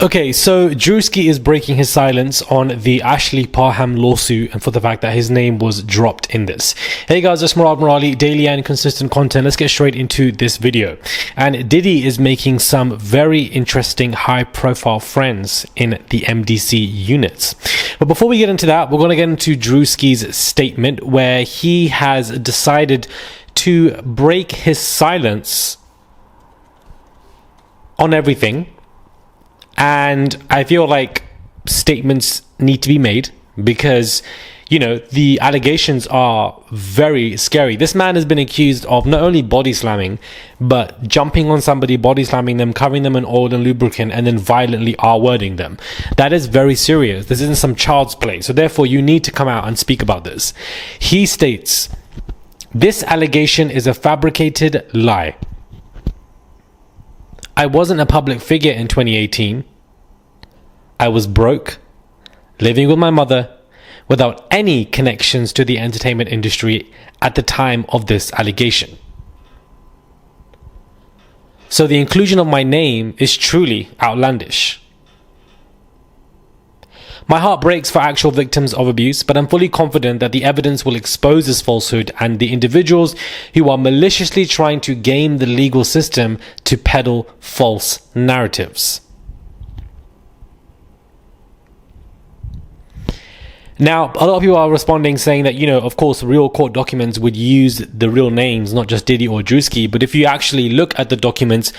Okay, so Druski is breaking his silence on the Ashley Parham lawsuit and for the fact that his name was dropped in this. Hey guys, it's Murad Murali, daily and consistent content. Let's get straight into this video. And Diddy is making some very interesting high-profile friends in the MDC units. But before we get into that, we're going to get into Druski's statement where he has decided to break his silence on everything. And I feel like statements need to be made because, you know, the allegations are very scary. This man has been accused of not only body slamming, but jumping on somebody, body slamming them, covering them in oil and lubricant, and then violently R-wording them. That is very serious. This isn't some child's play. So therefore, you need to come out and speak about this. He states, "This allegation is a fabricated lie. I wasn't a public figure in 2018. I was broke, living with my mother, without any connections to the entertainment industry at the time of this allegation. So the inclusion of my name is truly outlandish. My heart breaks for actual victims of abuse, but I'm fully confident that the evidence will expose this falsehood and the individuals who are maliciously trying to game the legal system to peddle false narratives." Now, a lot of people are responding saying that, you know, of course, real court documents would use the real names, not just Diddy or Druski. But if you actually look at the documents,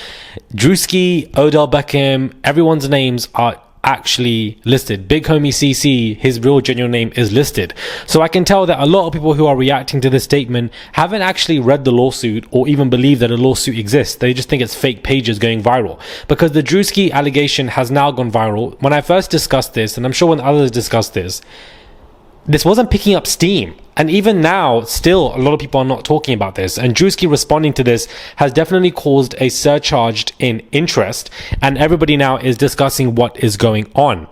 Druski, Odell Beckham, everyone's names are actually listed. Big homie CC, his real genuine name is listed. So I can tell that a lot of people who are reacting to this statement haven't actually read the lawsuit or even believe that a lawsuit exists. They just think it's fake pages going viral because the Druski allegation has now gone viral. When I first discussed this, and I'm sure when others discussed this wasn't picking up steam. And even now, still, a lot of people are not talking about this. And Druski responding to this has definitely caused a surcharge in interest. And everybody now is discussing what is going on.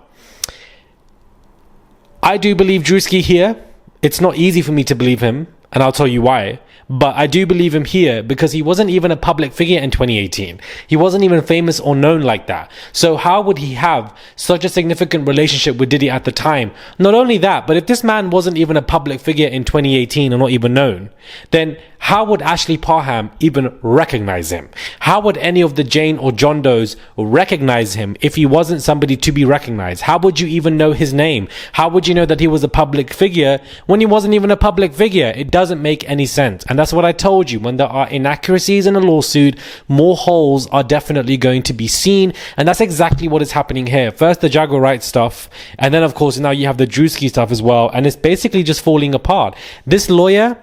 I do believe Druski here. It's not easy for me to believe him. And I'll tell you why. But I do believe him here because he wasn't even a public figure in 2018. He wasn't even famous or known like that. So how would he have such a significant relationship with Diddy at the time? Not only that, but if this man wasn't even a public figure in 2018 or not even known, then how would Ashley Parham even recognize him? How would any of the Jane or John Does recognize him if he wasn't somebody to be recognized? How would you even know his name? How would you know that he was a public figure when he wasn't even a public figure? It doesn't make any sense. And that's what I told you. When there are inaccuracies in a lawsuit, more holes are definitely going to be seen. And that's exactly what is happening here. First, the Jaguar rights stuff. And then, of course, now you have the Druski stuff as well. And it's basically just falling apart. This lawyer,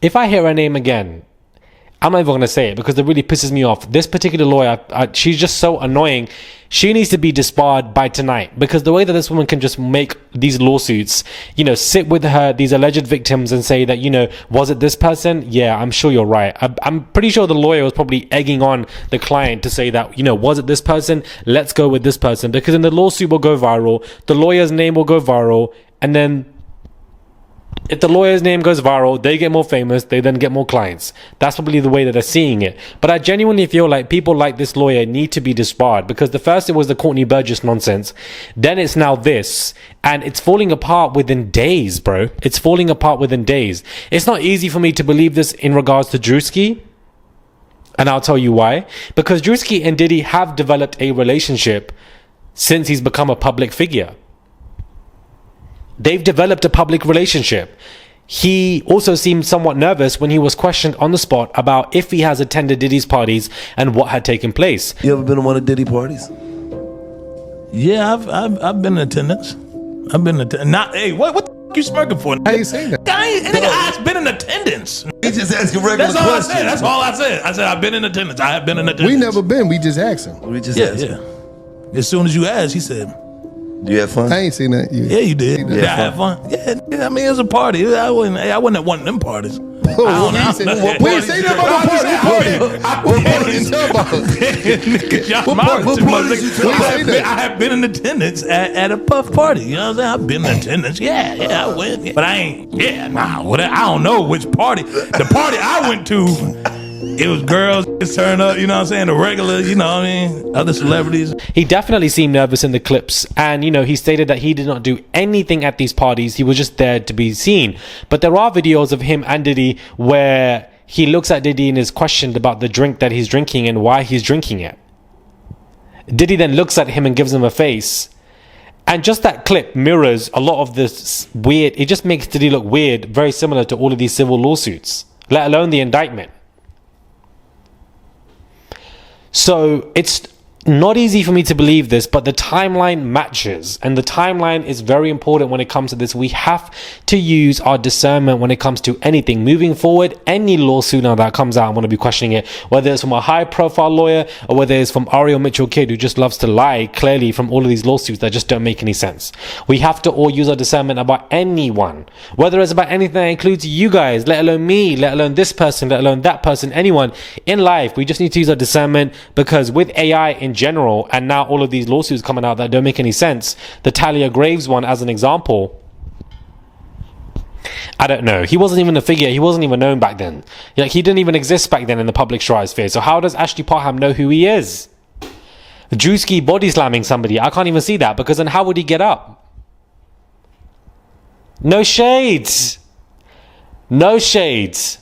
if I hear her name again, I'm not even going to say it because it really pisses me off. This particular lawyer, she's just so annoying. She needs to be disbarred by tonight because the way that this woman can just make these lawsuits, you know, sit with her, these alleged victims and say that, you know, was it this person? Yeah, I'm sure you're right. I'm pretty sure the lawyer was probably egging on the client to say that, you know, was it this person? Let's go with this person because then the lawsuit will go viral. The lawyer's name will go viral. And then if the lawyer's name goes viral, they get more famous, they then get more clients. That's probably the way that they're seeing it. But I genuinely feel like people like this lawyer need to be disbarred because the first it was the Courtney Burgess nonsense. Then it's now this. And it's falling apart within days, bro. It's falling apart within days. It's not easy for me to believe this in regards to Druski. And I'll tell you why. Because Druski and Diddy have developed a relationship since he's become a public figure. They've developed a public relationship. He also seemed somewhat nervous when he was questioned on the spot about if he has attended Diddy's parties and what had taken place. You ever been to one of Diddy parties? Yeah, I've been in attendance. I've been in attendance. Not, hey, what the f*** you smirking for? How you saying that? I've been in attendance. He just asking regular That's all questions. I said. That's all I said. I said I've been in attendance. I have been in attendance. We never been. We just asked him. We just Yeah, asked. yeah. As soon as you asked, he said, You had fun? I ain't seen that. yeah, you did. Yeah, I had fun. Yeah, I mean, it was a party. I wasn't at one of them parties. We ain't say nothing about the party. What party you talking about? I have been in attendance at a puff party. You know what I'm saying? I've been in attendance. Yeah, I went. But I ain't, I don't know which party. The party I went to, it was girls turn up, you know what I'm saying? The regular, you know what I mean? Other celebrities. He definitely seemed nervous in the clips, and he stated that he did not do anything at these parties. He was just there to be seen. But there are videos of him and Diddy where he looks at Diddy and is questioned about the drink that he's drinking and why he's drinking it. Diddy then looks at him and gives him a face. And just that clip mirrors a lot of this weird, it just makes Diddy look weird, very similar to all of these civil lawsuits, let alone the indictment. So it's not easy for me to believe this, but the timeline matches, and the timeline is very important when it comes to this. We have to use our discernment when it comes to anything moving forward. Any lawsuit now that comes out, I'm going to be questioning it, whether it's from a high profile lawyer or whether it's from Ariel Mitchell Kidd, who just loves to lie clearly from all of these lawsuits that just don't make any sense. We have to all use our discernment about anyone, whether it's about anything that includes you guys, let alone me, let alone this person, let alone that person, anyone in life. We just need to use our discernment, because with AI in general, and now all of these lawsuits coming out that don't make any sense, the Talia Graves one as an example, I don't know. He wasn't even a figure. He wasn't even known back then. Like, he didn't even exist back then in the public stratosphere. So how does Ashley Parham know who he is? Druski body slamming somebody, I can't even see that, because then how would he get up? No shades. No shades.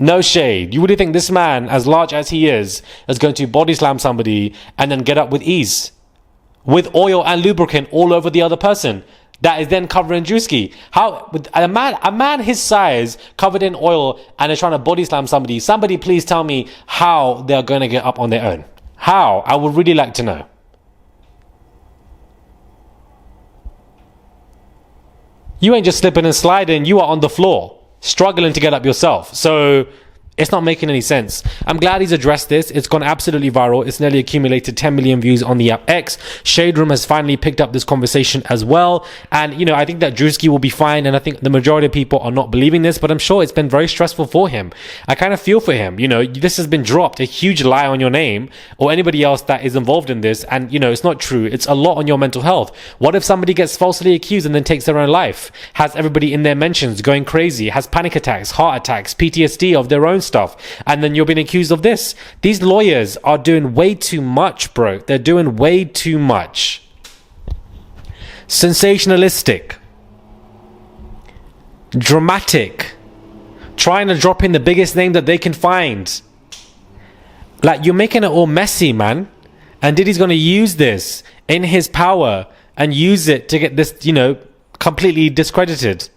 No shade. You would think this man, as large as he is going to body slam somebody and then get up with ease, with oil and lubricant all over the other person that is then covering Druski. How with a man his size covered in oil and is trying to body slam somebody? Somebody please tell me how they are going to get up on their own. How? I would really like to know. You ain't just slipping and sliding. You are on the floor, struggling to get up yourself. So it's not making any sense. I'm glad he's addressed this. It's gone absolutely viral. It's nearly accumulated 10 million views on the app X. Shade Room has finally picked up this conversation as well. And, I think that Druski will be fine. And I think the majority of people are not believing this, but I'm sure it's been very stressful for him. I kind of feel for him. This has been dropped, a huge lie on your name or anybody else that is involved in this. And, it's not true. It's a lot on your mental health. What if somebody gets falsely accused and then takes their own life? Has everybody in their mentions going crazy? Has panic attacks, heart attacks, PTSD of their own stuff, and then you're being accused of this? These lawyers are doing way too much, bro. They're doing way too much. Sensationalistic, dramatic, trying to drop in the biggest name that they can find. Like, you're making it all messy, man. And Diddy's going to use this in his power and use it to get this, completely discredited.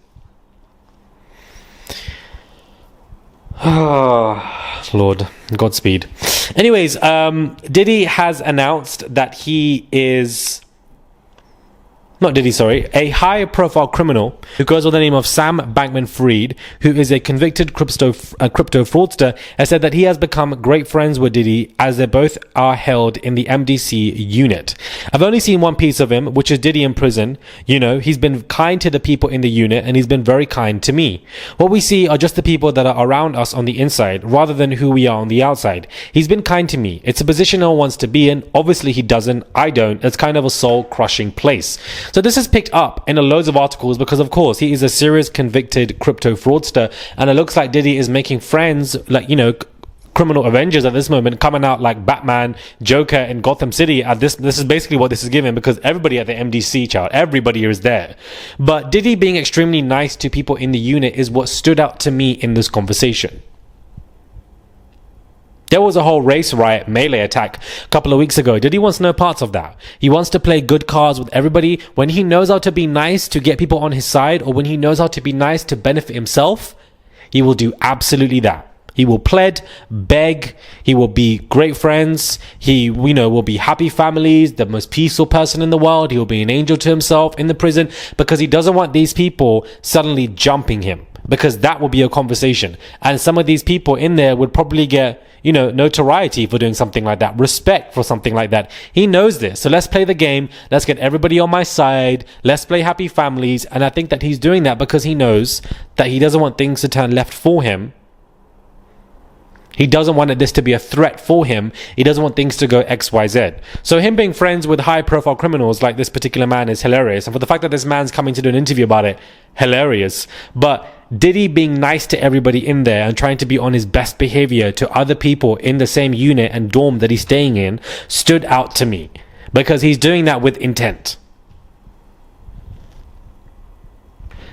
Oh, Lord, Godspeed. Anyways, Diddy has announced that he is... Not Diddy, sorry. A high-profile criminal who goes by the name of Sam Bankman-Fried, who is a convicted crypto fraudster, has said that he has become great friends with Diddy as they both are held in the MDC unit. I've only seen one piece of him, which is Diddy in prison. He's been kind to the people in the unit, and he's been very kind to me. What we see are just the people that are around us on the inside, rather than who we are on the outside. He's been kind to me. It's a position no one wants to be in. Obviously, he doesn't. I don't. It's kind of a soul-crushing place. So this is picked up in loads of articles because, of course, he is a serious convicted crypto fraudster, and it looks like Diddy is making friends, like, criminal Avengers at this moment, coming out like Batman, Joker in Gotham City. This is basically what this is giving, because everybody at the MDC, child, everybody is there. But Diddy being extremely nice to people in the unit is what stood out to me in this conversation. There was a whole race riot melee attack a couple of weeks ago. Diddy wants no parts of that. He wants to play good cards with everybody. When he knows how to be nice to get people on his side, or when he knows how to be nice to benefit himself, he will do absolutely that. He will plead, beg, he will be great friends, he, will be happy families, the most peaceful person in the world. He will be an angel to himself in the prison, because he doesn't want these people suddenly jumping him, because that will be a conversation. And some of these people in there would probably get, notoriety for doing something like that, respect for something like that. He knows this. So let's play the game. Let's get everybody on my side. Let's play happy families. And I think that he's doing that because he knows that he doesn't want things to turn left for him. He doesn't want this to be a threat for him. He doesn't want things to go XYZ. So him being friends with high-profile criminals like this particular man is hilarious. And for the fact that this man's coming to do an interview about it, hilarious. But Diddy being nice to everybody in there and trying to be on his best behavior to other people in the same unit and dorm that he's staying in stood out to me, because he's doing that with intent.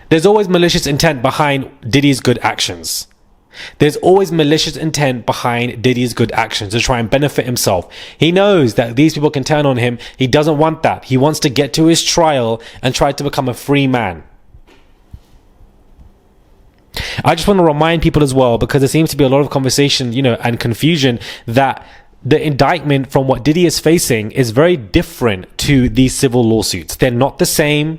There's always malicious intent behind Diddy's good actions. There's always malicious intent behind Diddy's good actions to try and benefit himself. He knows that these people can turn on him. He doesn't want that. He wants to get to his trial and try to become a free man. I just want to remind people as well, because there seems to be a lot of conversation, and confusion, that the indictment from what Diddy is facing is very different to these civil lawsuits. They're not the same.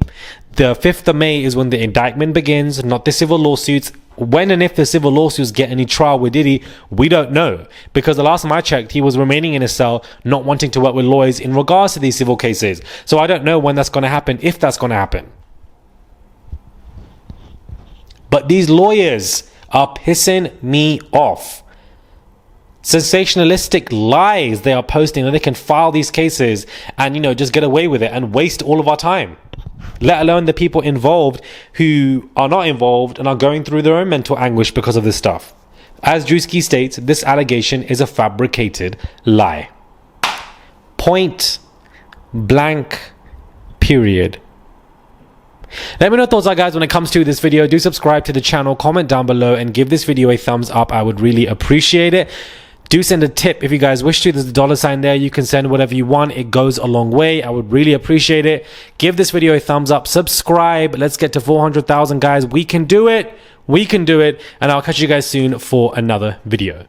The 5th of May is when the indictment begins, not the civil lawsuits. When and if the civil lawsuits get any trial with Diddy, we don't know. Because the last time I checked, he was remaining in his cell, not wanting to work with lawyers in regards to these civil cases. So I don't know when that's going to happen, if that's going to happen. But these lawyers are pissing me off. Sensationalistic lies they are posting, that they can file these cases and, just get away with it and waste all of our time. Let alone the people involved who are not involved and are going through their own mental anguish because of this stuff. As Druski states, this allegation is a fabricated lie. Point blank, period. Let me know your thoughts, guys, when it comes to this video. Do subscribe to the channel, comment down below, and give this video a thumbs up. I would really appreciate it. Do send a tip if you guys wish to. There's a $sign there. You can send whatever you want. It goes a long way. I would really appreciate it. Give this video a thumbs up. Subscribe. Let's get to 400,000, guys. We can do it. We can do it. And I'll catch you guys soon for another video.